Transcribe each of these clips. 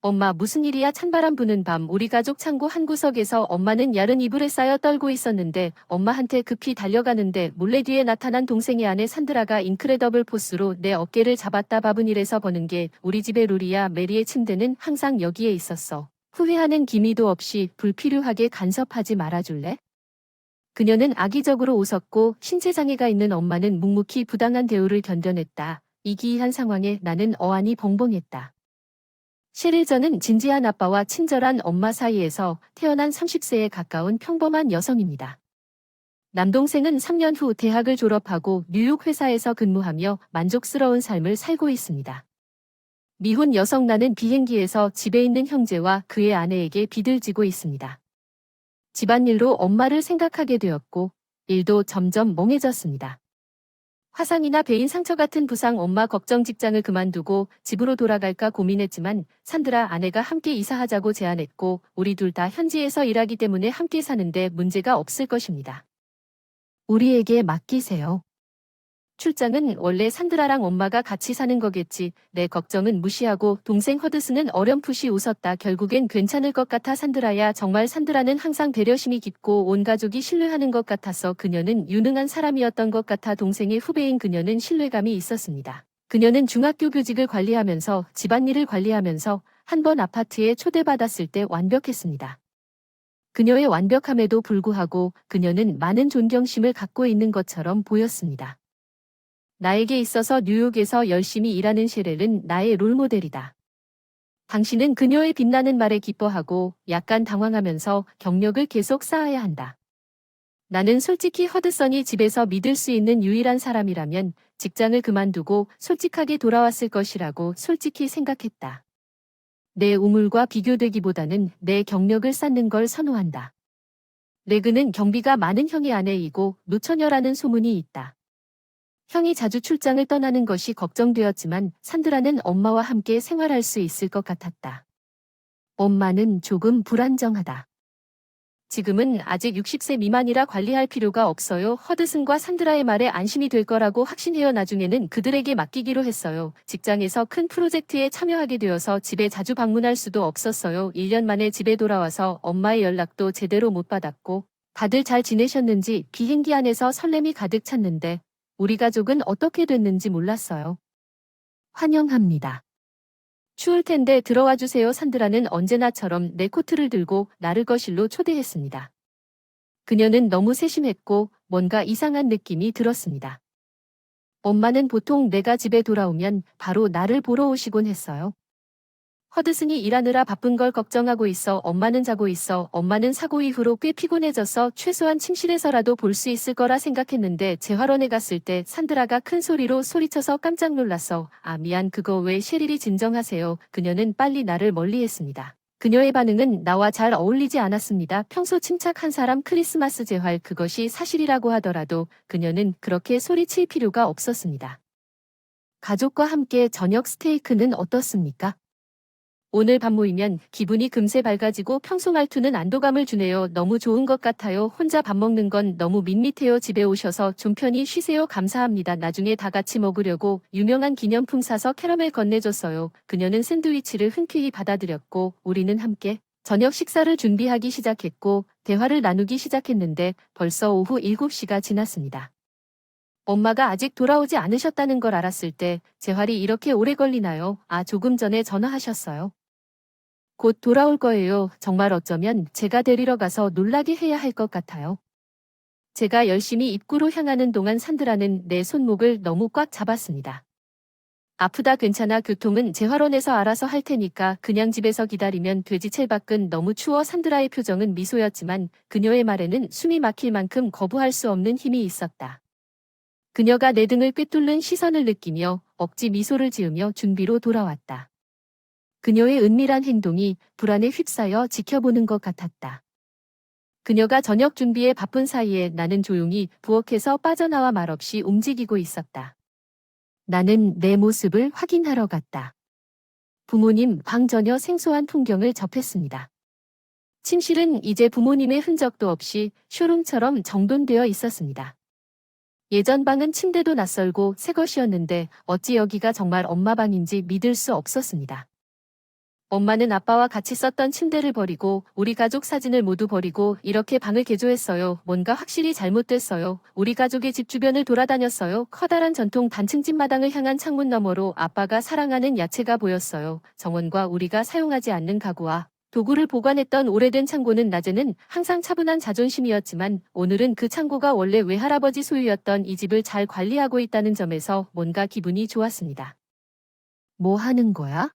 엄마 무슨 일이야? 찬바람 부는 밤 우리 가족 창고 한 구석에서 엄마는 야른 이불에 쌓여 떨고 있었는데 엄마한테 급히 달려가는데 몰래 뒤에 나타난 동생의 아내 산드라가 인크레더블 포스로 내 어깨를 잡았다. 밥은 이래서 버는 게 우리 집의 룰이야. 메리의 침대는 항상 여기에 있었어. 후회하는 기미도 없이 불필요하게 간섭하지 말아줄래? 그녀는 악의적으로 웃었고 신체장애가 있는 엄마는 묵묵히 부당한 대우를 견뎌냈다. 이 기이한 상황에 나는 어안이 벙벙했다. 셰릴저는 진지한 아빠와 친절한 엄마 사이에서 태어난 30세에 가까운 평범한 여성입니다. 남동생은 3년 후 대학을 졸업하고 뉴욕 회사에서 근무하며 만족스러운 삶을 살고 있습니다. 미혼 여성 나는 비행기에서 집에 있는 형제와 그의 아내에게 비들지고 있습니다. 집안일로 엄마를 생각하게 되었고 일도 점점 멍해졌습니다. 화상이나 배인 상처 같은 부상 엄마 걱정 직장을 그만두고 집으로 돌아갈까 고민했지만 산드라 아내가 함께 이사하자고 제안했고 우리 둘 다 현지에서 일하기 때문에 함께 사는데 문제가 없을 것입니다. 우리에게 맡기세요. 출장은 원래 산드라랑 엄마가 같이 사는 거겠지. 내 걱정은 무시하고 동생 허드슨은 어렴풋이 웃었다. 결국엔 괜찮을 것 같아. 산드라야. 정말 산드라는 항상 배려심이 깊고 온 가족이 신뢰하는 것 같아서 그녀는 유능한 사람이었던 것 같아. 동생의 후배인 그녀는 신뢰감이 있었습니다. 그녀는 중학교 교직을 관리하면서 집안일을 관리하면서 한 번 아파트에 초대받았을 때 완벽했습니다. 그녀의 완벽함에도 불구하고 그녀는 많은 존경심을 갖고 있는 것처럼 보였습니다. 나에게 있어서 뉴욕에서 열심히 일하는 셰렐은 나의 롤모델이다. 당신은 그녀의 빛나는 말에 기뻐하고 약간 당황하면서 경력을 계속 쌓아야 한다. 나는 솔직히 허드슨이 집에서 믿을 수 있는 유일한 사람이라면 직장을 그만두고 솔직하게 돌아왔을 것이라고 솔직히 생각했다. 내 우물과 비교되기보다는 내 경력을 쌓는 걸 선호한다. 레그는 경비가 많은 형의 아내이고 노처녀라는 소문이 있다. 형이 자주 출장을 떠나는 것이 걱정되었지만 산드라는 엄마와 함께 생활할 수 있을 것 같았다. 엄마는 조금 불안정하다. 지금은 아직 60세 미만이라 관리할 필요가 없어요. 허드슨과 산드라의 말에 안심이 될 거라고 확신해요. 나중에는 그들에게 맡기기로 했어요. 직장에서 큰 프로젝트에 참여하게 되어서 집에 자주 방문할 수도 없었어요. 1년 만에 집에 돌아와서 엄마의 연락도 제대로 못 받았고 다들 잘 지내셨는지 비행기 안에서 설렘이 가득 찼는데 우리 가족은 어떻게 됐는지 몰랐어요. 환영합니다. 추울 텐데 들어와 주세요. 산드라는 언제나처럼 내 코트를 들고 나를 거실로 초대했습니다. 그녀는 너무 세심했고 뭔가 이상한 느낌이 들었습니다. 엄마는 보통 내가 집에 돌아오면 바로 나를 보러 오시곤 했어요. 허드슨이 일하느라 바쁜 걸 걱정하고 있어. 엄마는 자고 있어. 엄마는 사고 이후로 꽤 피곤해져서 최소한 침실에서라도 볼 수 있을 거라 생각했는데 재활원에 갔을 때 산드라가 큰 소리로 소리쳐서 깜짝 놀랐어. 아 미안 그거 왜 셰릴이 진정하세요. 그녀는 빨리 나를 멀리했습니다. 그녀의 반응은 나와 잘 어울리지 않았습니다. 평소 침착한 사람 크리스마스 재활 그것이 사실이라고 하더라도 그녀는 그렇게 소리칠 필요가 없었습니다. 가족과 함께 저녁 스테이크는 어떻습니까? 오늘 밤 모이면 기분이 금세 밝아지고 평소 말투는 안도감을 주네요. 너무 좋은 것 같아요. 혼자 밥 먹는 건 너무 밋밋해요. 집에 오셔서 좀 편히 쉬세요. 감사합니다. 나중에 다 같이 먹으려고 유명한 기념품 사서 캐러멜 건네줬어요. 그녀는 샌드위치를 흔쾌히 받아들였고 우리는 함께 저녁 식사를 준비하기 시작했고 대화를 나누기 시작했는데 벌써 오후 7시가 지났습니다. 엄마가 아직 돌아오지 않으셨다는 걸 알았을 때 재활이 이렇게 오래 걸리나요? 아 조금 전에 전화하셨어요. 곧 돌아올 거예요. 정말 어쩌면 제가 데리러 가서 놀라게 해야 할 것 같아요. 제가 열심히 입구로 향하는 동안 산드라는 내 손목을 너무 꽉 잡았습니다. 아프다 괜찮아 교통은 재활원에서 알아서 할 테니까 그냥 집에서 기다리면 되지. 첼밖은 너무 추워. 산드라의 표정은 미소였지만 그녀의 말에는 숨이 막힐 만큼 거부할 수 없는 힘이 있었다. 그녀가 내 등을 꿰뚫는 시선을 느끼며 억지 미소를 지으며 준비로 돌아왔다. 그녀의 은밀한 행동이 불안에 휩싸여 지켜보는 것 같았다. 그녀가 저녁 준비에 바쁜 사이에 나는 조용히 부엌에서 빠져나와 말없이 움직이고 있었다. 나는 내 모습을 확인하러 갔다. 부모님 방 전혀 생소한 풍경을 접했습니다. 침실은 이제 부모님의 흔적도 없이 쇼룸처럼 정돈되어 있었습니다. 예전 방은 침대도 낯설고 새 것이었는데 어찌 여기가 정말 엄마 방인지 믿을 수 없었습니다. 엄마는 아빠와 같이 썼던 침대를 버리고 우리 가족 사진을 모두 버리고 이렇게 방을 개조했어요. 뭔가 확실히 잘못됐어요. 우리 가족의 집 주변을 돌아다녔어요. 커다란 전통 단층집 마당을 향한 창문 너머로 아빠가 사랑하는 야채가 보였어요. 정원과 우리가 사용하지 않는 가구와 도구를 보관했던 오래된 창고는 낮에는 항상 차분한 자존심이었지만 오늘은 그 창고가 원래 외할아버지 소유였던 이 집을 잘 관리하고 있다는 점에서 뭔가 기분이 좋았습니다. 뭐 하는 거야?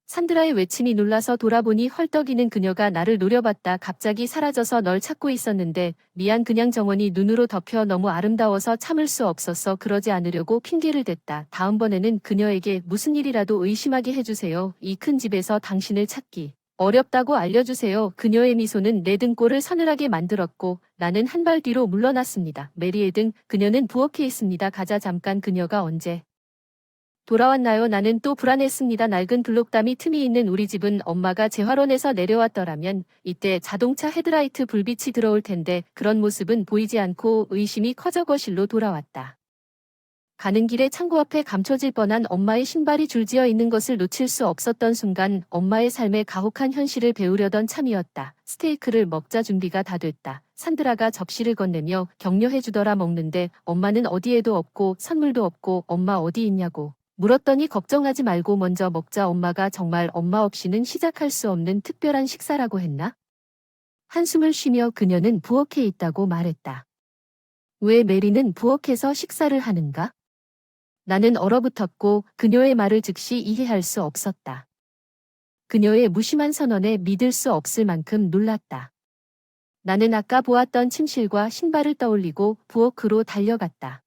산드라의 외침이 놀라서 돌아보니 헐떡이는 그녀가 나를 노려봤다. 갑자기 사라져서 널 찾고 있었는데 미안. 그냥 정원이 눈으로 덮여 너무 아름다워서 참을 수 없었어. 그러지 않으려고 핑계를 댔다. 다음번에는 그녀에게 무슨 일이라도 의심하게 해주세요. 이 큰 집에서 당신을 찾기 어렵다고 알려주세요. 그녀의 미소는 내 등골을 서늘하게 만들었고 나는 한 발 뒤로 물러났습니다. 메리의 등 그녀는 부엌에 있습니다. 가자. 잠깐. 그녀가 언제 돌아왔나요? 나는 또 불안했습니다. 낡은 블록담이 틈이 있는 우리 집은 엄마가 재활원에서 내려왔더라면 이때 자동차 헤드라이트 불빛이 들어올 텐데 그런 모습은 보이지 않고 의심이 커져 거실로 돌아왔다. 가는 길에 창고 앞에 감춰질 뻔한 엄마의 신발이 줄지어 있는 것을 놓칠 수 없었던 순간 엄마의 삶의 가혹한 현실을 배우려던 참이었다. 스테이크를 먹자. 준비가 다 됐다. 산드라가 접시를 건네며 격려해주더라. 먹는데 엄마는 어디에도 없고 선물도 없고 엄마 어디 있냐고 물었더니 걱정하지 말고 먼저 먹자. 엄마가 정말 엄마 없이는 시작할 수 없는 특별한 식사라고 했나? 한숨을 쉬며 그녀는 부엌에 있다고 말했다. 왜 메리는 부엌에서 식사를 하는가? 나는 얼어붙었고 그녀의 말을 즉시 이해할 수 없었다. 그녀의 무심한 선언에 믿을 수 없을 만큼 놀랐다. 나는 아까 보았던 침실과 신발을 떠올리고 부엌으로 달려갔다.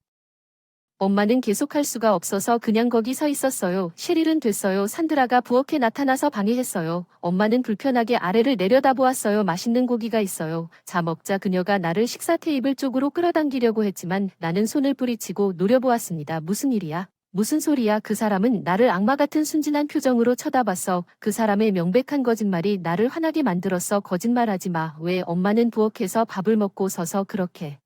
엄마는 계속할 수가 없어서 그냥 거기 서 있었어요. 셰릴은 됐어요. 산드라가 부엌에 나타나서 방해했어요. 엄마는 불편하게 아래를 내려다보았어요. 맛있는 고기가 있어요. 자 먹자. 그녀가 나를 식사 테이블 쪽으로 끌어당기려고 했지만 나는 손을 뿌리치고 노려보았습니다. 무슨 일이야? 무슨 소리야? 그 사람은 나를 악마 같은 순진한 표정으로 쳐다봤어. 그 사람의 명백한 거짓말이 나를 화나게 만들었어. 거짓말하지 마. 왜 엄마는 부엌에서 밥을 먹고 서서 그렇게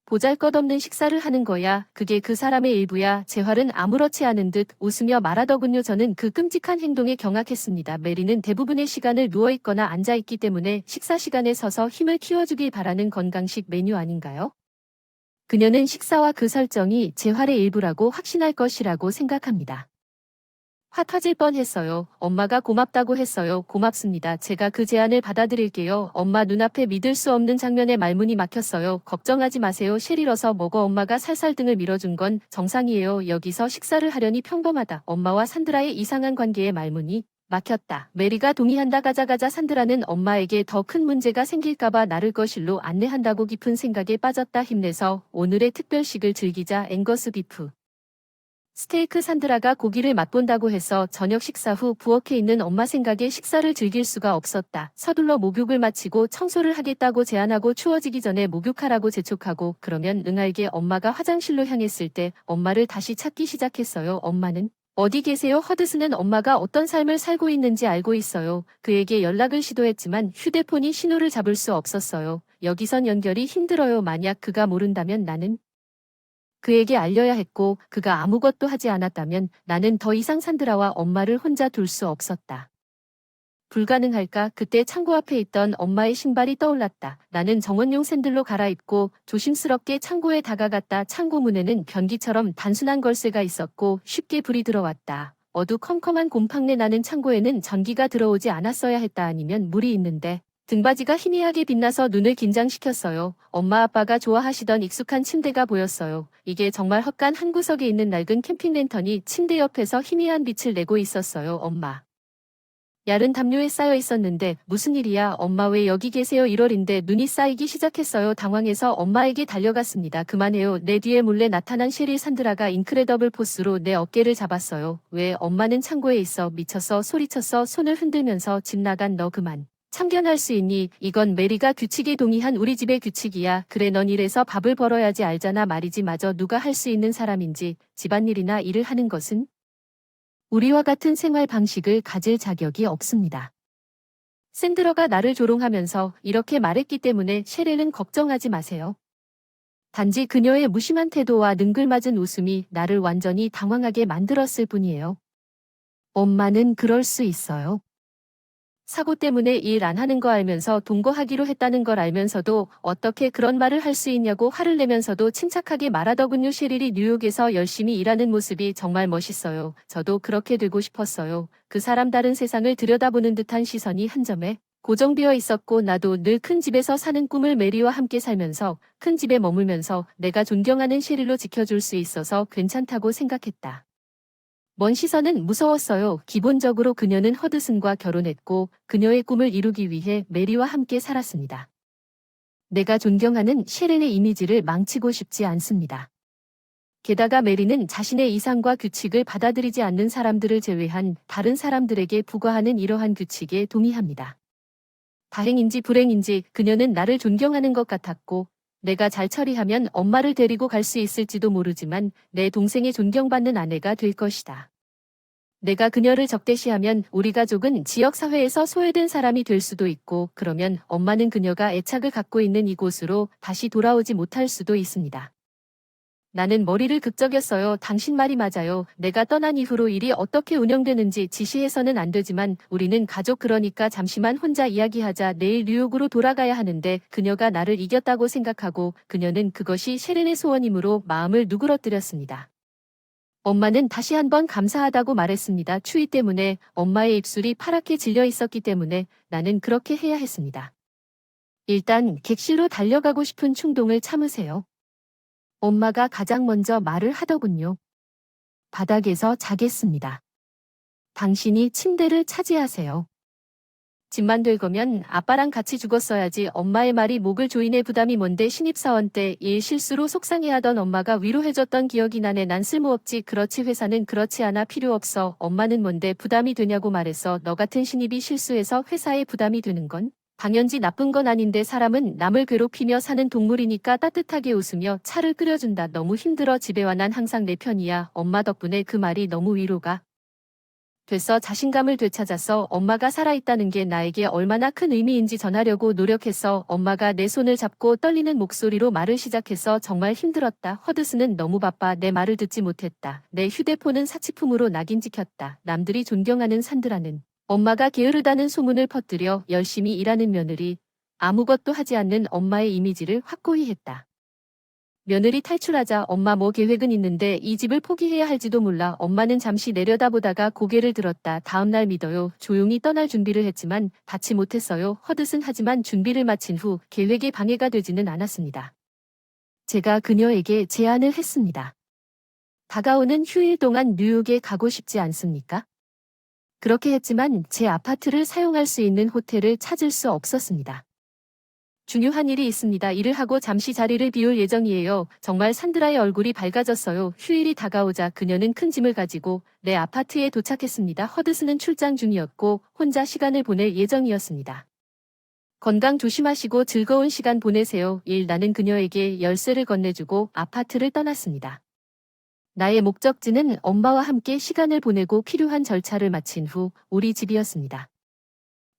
보잘것없는 식사를 하는 거야. 그게 그 사람의 일부야. 재활은 아무렇지 않은 듯 웃으며 말하더군요. 저는 그 끔찍한 행동에 경악했습니다. 메리는 대부분의 시간을 누워있거나 앉아있기 때문에 식사 시간에 서서 힘을 키워주길 바라는 건강식 메뉴 아닌가요? 그녀는 식사와 그 설정이 재활의 일부라고 확신할 것이라고 생각합니다. 화 터질 뻔했어요. 엄마가 고맙다고 했어요. 고맙습니다. 제가 그 제안을 받아들일게요. 엄마 눈앞에 믿을 수 없는 장면에 말문이 막혔어요. 걱정하지 마세요. 셰리러서 먹어. 엄마가 살살 등을 밀어준 건 정상이에요. 여기서 식사를 하려니 평범하다. 엄마와 산드라의 이상한 관계에 말문이 막혔다. 메리가 동의한다. 가자. 산드라는 엄마에게 더 큰 문제가 생길까봐 나를 거실로 안내한다고 깊은 생각에 빠졌다. 힘내서 오늘의 특별식을 즐기자. 앵거스 비프 스테이크. 산드라가 고기를 맛본다고 해서 저녁 식사 후 부엌에 있는 엄마 생각에 식사를 즐길 수가 없었다. 서둘러 목욕을 마치고 청소를 하겠다고 제안하고 추워지기 전에 목욕하라고 재촉하고 그러면 응알게 엄마가 화장실로 향했을 때 엄마를 다시 찾기 시작했어요. 엄마는 어디 계세요? 허드슨은 엄마가 어떤 삶을 살고 있는지 알고 있어요. 그에게 연락을 시도했지만 휴대폰이 신호를 잡을 수 없었어요. 여기선 연결이 힘들어요. 만약 그가 모른다면 나는 그에게 알려야 했고 그가 아무것도 하지 않았다면 나는 더 이상 산드라와 엄마를 혼자 둘 수 없었다. 불가능할까? 그때 창고 앞에 있던 엄마의 신발이 떠올랐다. 나는 정원용 샌들로 갈아입고 조심스럽게 창고에 다가갔다. 창고 문에는 변기처럼 단순한 걸쇠가 있었고 쉽게 불이 들어왔다. 어두컴컴한 곰팡내 나는 창고에는 전기가 들어오지 않았어야 했다. 아니면 물이 있는데 등받이가 희미하게 빛나서 눈을 긴장시켰어요. 엄마 아빠가 좋아하시던 익숙한 침대가 보였어요. 이게 정말 헛간 한 구석에 있는 낡은 캠핑 랜턴이 침대 옆에서 희미한 빛을 내고 있었어요. 엄마 얇은 담요에 쌓여 있었는데 무슨 일이야? 엄마 왜 여기 계세요? 1월인데 눈이 쌓이기 시작했어요. 당황해서 엄마에게 달려갔습니다. 그만해요. 내 뒤에 몰래 나타난 셰리. 산드라가 인크레더블 포스로 내 어깨를 잡았어요. 왜? 엄마는 창고에 있어. 미쳤어. 소리쳤어. 손을 흔들면서 집 나간. 너 그만 참견할 수 있니? 이건 메리가 규칙에 동의한 우리 집의 규칙이야. 그래 넌 이래서 밥을 벌어야지 알잖아. 말이지 마저 누가 할 수 있는 사람인지 집안일이나 일을 하는 것은 우리와 같은 생활 방식을 가질 자격이 없습니다. 샌드러가 나를 조롱하면서 이렇게 말했기 때문에 셰렐은 걱정하지 마세요. 단지 그녀의 무심한 태도와 능글맞은 웃음이 나를 완전히 당황하게 만들었을 뿐이에요. 엄마는 그럴 수 있어요. 사고 때문에 일 안 하는 거 알면서 동거하기로 했다는 걸 알면서도 어떻게 그런 말을 할 수 있냐고 화를 내면서도 침착하게 말하더군요. 셰릴이 뉴욕에서 열심히 일하는 모습이 정말 멋있어요. 저도 그렇게 되고 싶었어요. 그 사람 다른 세상을 들여다보는 듯한 시선이 한 점에 고정되어 있었고 나도 늘 큰 집에서 사는 꿈을 메리와 함께 살면서 큰 집에 머물면서 내가 존경하는 셰릴로 지켜줄 수 있어서 괜찮다고 생각했다. 먼 시선은 무서웠어요. 기본적으로 그녀는 허드슨과 결혼했고 그녀의 꿈을 이루기 위해 메리와 함께 살았습니다. 내가 존경하는 셰렌의 이미지를 망치고 싶지 않습니다. 게다가 메리는 자신의 이상과 규칙을 받아들이지 않는 사람들을 제외한 다른 사람들에게 부과하는 이러한 규칙에 동의합니다. 다행인지 불행인지 그녀는 나를 존경하는 것 같았고 내가 잘 처리하면 엄마를 데리고 갈 수 있을지도 모르지만 내 동생의 존경받는 아내가 될 것이다. 내가 그녀를 적대시하면 우리 가족은 지역사회에서 소외된 사람이 될 수도 있고 그러면 엄마는 그녀가 애착을 갖고 있는 이곳으로 다시 돌아오지 못할 수도 있습니다. 나는 머리를 극적였어요. 당신 말이 맞아요. 내가 떠난 이후로 일이 어떻게 운영되는지 지시해서는 안 되지만 우리는 가족 그러니까 잠시만 혼자 이야기하자. 내일 뉴욕으로 돌아가야 하는데 그녀가 나를 이겼다고 생각하고 그녀는 그것이 셰렌의 소원이므로 마음을 누그러뜨렸습니다. 엄마는 다시 한번 감사하다고 말했습니다. 추위 때문에 엄마의 입술이 파랗게 질려 있었기 때문에 나는 그렇게 해야 했습니다. 일단 객실로 달려가고 싶은 충동을 참으세요. 엄마가 가장 먼저 말을 하더군요. 바닥에서 자겠습니다. 당신이 침대를 차지하세요. 집만 될 거면 아빠랑 같이 죽었어야지. 엄마의 말이 목을 조이네. 부담이 뭔데. 신입사원 때 일 실수로 속상해하던 엄마가 위로해줬던 기억이 나네. 난 쓸모없지. 그렇지 회사는 그렇지 않아. 필요 없어. 엄마는 뭔데 부담이 되냐고 말했어. 너 같은 신입이 실수해서 회사에 부담이 되는 건 당연지 나쁜 건 아닌데 사람은 남을 괴롭히며 사는 동물이니까. 따뜻하게 웃으며 차를 끓여준다. 너무 힘들어. 집에 와. 난 항상 내 편이야. 엄마 덕분에 그 말이 너무 위로가 됐어. 자신감을 되찾았어. 엄마가 살아있다는 게 나에게 얼마나 큰 의미인지 전하려고 노력했어. 엄마가 내 손을 잡고 떨리는 목소리로 말을 시작했어. 정말 힘들었다. 허드슨은 너무 바빠. 내 말을 듣지 못했다. 내 휴대폰은 사치품으로 낙인 찍혔다. 남들이 존경하는 산드라는 엄마가 게으르다는 소문을 퍼뜨려 열심히 일하는 며느리, 아무것도 하지 않는 엄마의 이미지를 확고히 했다. 며느리 탈출하자. 엄마 뭐 계획은 있는데 이 집을 포기해야 할지도 몰라. 엄마는 잠시 내려다보다가 고개를 들었다. 다음날 믿어요. 조용히 떠날 준비를 했지만 닿지 못했어요. 허드슨 하지만 준비를 마친 후 계획에 방해가 되지는 않았습니다. 제가 그녀에게 제안을 했습니다. 다가오는 휴일 동안 뉴욕에 가고 싶지 않습니까? 그렇게 했지만 제 아파트를 사용할 수 있는 호텔을 찾을 수 없었습니다. 중요한 일이 있습니다. 일을 하고 잠시 자리를 비울 예정이에요. 정말 산드라의 얼굴이 밝아졌어요. 휴일이 다가오자 그녀는 큰 짐을 가지고 내 아파트에 도착했습니다. 허드슨은 출장 중이었고 혼자 시간을 보낼 예정이었습니다. 건강 조심하시고 즐거운 시간 보내세요. 나는 그녀에게 열쇠를 건네주고 아파트를 떠났습니다. 나의 목적지는 엄마와 함께 시간을 보내고 필요한 절차를 마친 후 우리 집이었습니다.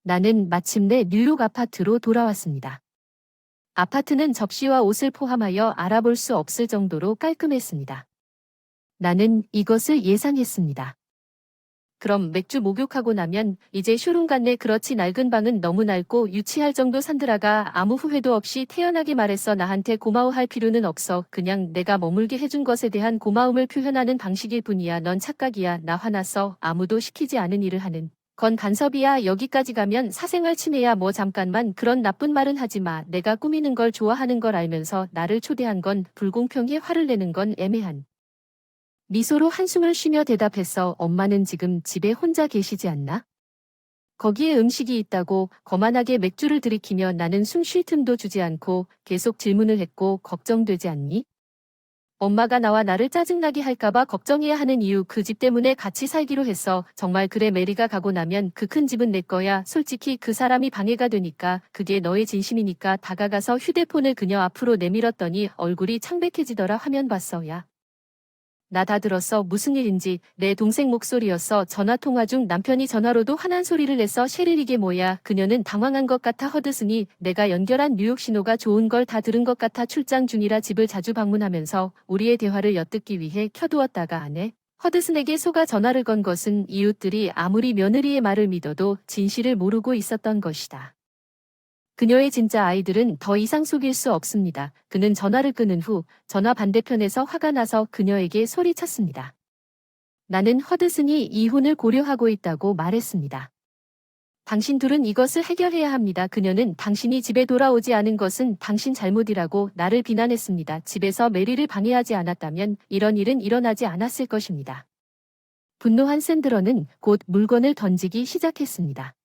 나는 마침내 뉴욕 아파트로 돌아왔습니다. 아파트는 접시와 옷을 포함하여 알아볼 수 없을 정도로 깔끔했습니다. 나는 이것을 예상했습니다. 그럼 맥주 목욕하고 나면 이제 쇼룸 갔네. 그렇지. 낡은 방은 너무 낡고 유치할 정도. 산드라가 아무 후회도 없이 태연하게 말했어. 나한테 고마워할 필요는 없어. 그냥 내가 머물게 해준 것에 대한 고마움을 표현하는 방식일 뿐이야. 넌 착각이야. 나 화났어. 아무도 시키지 않은 일을 하는 건 간섭이야. 여기까지 가면 사생활 침해야. 뭐 잠깐만 그런 나쁜 말은 하지 마. 내가 꾸미는 걸 좋아하는 걸 알면서 나를 초대한 건 불공평해. 화를 내는 건 애매한 미소로 한숨을 쉬며 대답했어. 엄마는 지금 집에 혼자 계시지 않나? 거기에 음식이 있다고 거만하게 맥주를 들이키며 나는 숨 쉴 틈도 주지 않고 계속 질문을 했고 걱정되지 않니? 엄마가 나와 나를 짜증나게 할까봐 걱정해야 하는 이유. 그 집 때문에 같이 살기로 했어. 정말 그래. 메리가 가고 나면 그 큰 집은 내 거야. 솔직히 그 사람이 방해가 되니까. 그게 너의 진심이니까. 다가가서 휴대폰을 그녀 앞으로 내밀었더니 얼굴이 창백해지더라. 화면 봤어. 야. 나 다 들었어. 무슨 일인지. 내 동생 목소리였어. 전화통화 중 남편이 전화로도 화난 소리를 냈어. 셰릴 이게 뭐야. 그녀는 당황한 것 같아. 허드슨이 내가 연결한 뉴욕 신호가 좋은 걸 다 들은 것 같아. 출장 중이라 집을 자주 방문하면서 우리의 대화를 엿듣기 위해 켜두었다가 안 해. 허드슨에게 속아 전화를 건 것은 이웃들이 아무리 며느리의 말을 믿어도 진실을 모르고 있었던 것이다. 그녀의 진짜 아이들은 더 이상 속일 수 없습니다. 그는 전화를 끊은 후 전화 반대편에서 화가 나서 그녀에게 소리쳤습니다. 나는 허드슨이 이혼을 고려하고 있다고 말했습니다. 당신 둘은 이것을 해결해야 합니다. 그녀는 당신이 집에 돌아오지 않은 것은 당신 잘못이라고 나를 비난했습니다. 집에서 메리를 방해하지 않았다면 이런 일은 일어나지 않았을 것입니다. 분노한 샌드러는 곧 물건을 던지기 시작했습니다.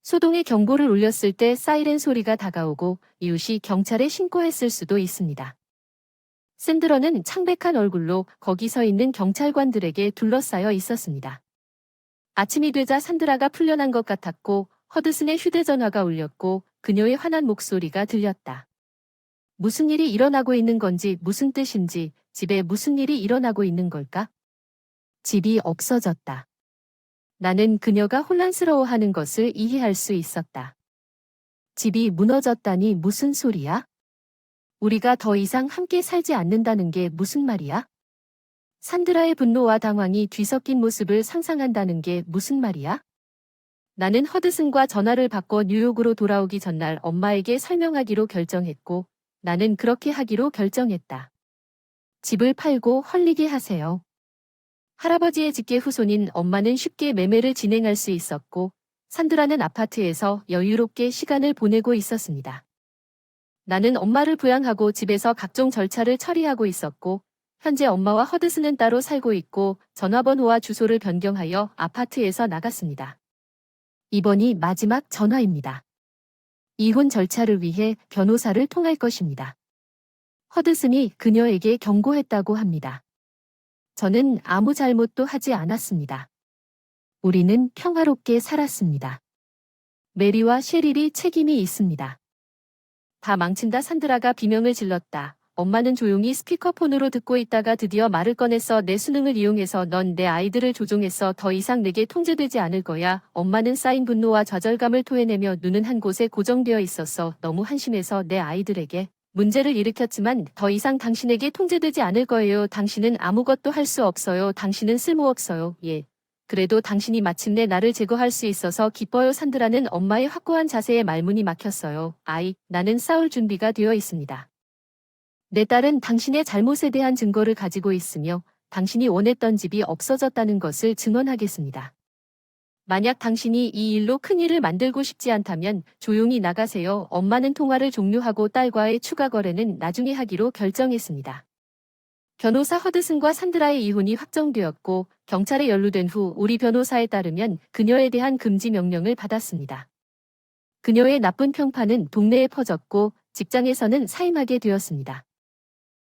소동의 경보를 울렸을 때 사이렌 소리가 다가오고 이웃이 경찰에 신고했을 수도 있습니다. 샌드러는 창백한 얼굴로 거기 서 있는 경찰관들에게 둘러싸여 있었습니다. 아침이 되자 산드라가 풀려난 것 같았고 허드슨의 휴대전화가 울렸고 그녀의 화난 목소리가 들렸다. 무슨 일이 일어나고 있는 건지 무슨 뜻인지 집에 무슨 일이 일어나고 있는 걸까? 집이 없어졌다. 나는 그녀가 혼란스러워하는 것을 이해할 수 있었다. 집이 무너졌다니 무슨 소리야? 우리가 더 이상 함께 살지 않는다는 게 무슨 말이야? 산드라의 분노와 당황이 뒤섞인 모습을 상상한다는 게 무슨 말이야? 나는 허드슨과 전화를 바꿔 뉴욕으로 돌아오기 전날 엄마에게 설명하기로 결정했고 나는 그렇게 하기로 결정했다. 집을 팔고 헐리게 하세요. 할아버지의 직계 후손인 엄마는 쉽게 매매를 진행할 수 있었고 산드라는 아파트에서 여유롭게 시간을 보내고 있었습니다. 나는 엄마를 부양하고 집에서 각종 절차를 처리하고 있었고 현재 엄마와 허드슨은 따로 살고 있고 전화번호와 주소를 변경하여 아파트에서 나갔습니다. 이번이 마지막 전화입니다. 이혼 절차를 위해 변호사를 통할 것입니다. 허드슨이 그녀에게 경고했다고 합니다. 저는 아무 잘못도 하지 않았습니다. 우리는 평화롭게 살았습니다. 메리와 셰릴이 책임이 있습니다. 다 망친다. 산드라가 비명을 질렀다. 엄마는 조용히 스피커폰으로 듣고 있다가 드디어 말을 꺼냈어. 내 수능을 이용해서 넌 내 아이들을 조종했어. 더 이상 내게 통제되지 않을 거야. 엄마는 쌓인 분노와 좌절감을 토해내며 눈은 한 곳에 고정되어 있었어. 너무 한심해서 내 아이들에게 문제를 일으켰지만 더 이상 당신에게 통제되지 않을 거예요. 당신은 아무것도 할 수 없어요. 당신은 쓸모없어요. 예. 그래도 당신이 마침내 나를 제거할 수 있어서 기뻐요. 산드라는 엄마의 확고한 자세에 말문이 막혔어요. 아이, 나는 싸울 준비가 되어 있습니다. 내 딸은 당신의 잘못에 대한 증거를 가지고 있으며 당신이 원했던 집이 없어졌다는 것을 증언하겠습니다. 만약 당신이 이 일로 큰일을 만들고 싶지 않다면 조용히 나가세요. 엄마는 통화를 종료하고 딸과의 추가 거래는 나중에 하기로 결정했습니다. 변호사 허드슨과 산드라의 이혼이 확정되었고 경찰에 연루된 후 우리 변호사에 따르면 그녀에 대한 금지 명령을 받았습니다. 그녀의 나쁜 평판은 동네에 퍼졌고 직장에서는 사임하게 되었습니다.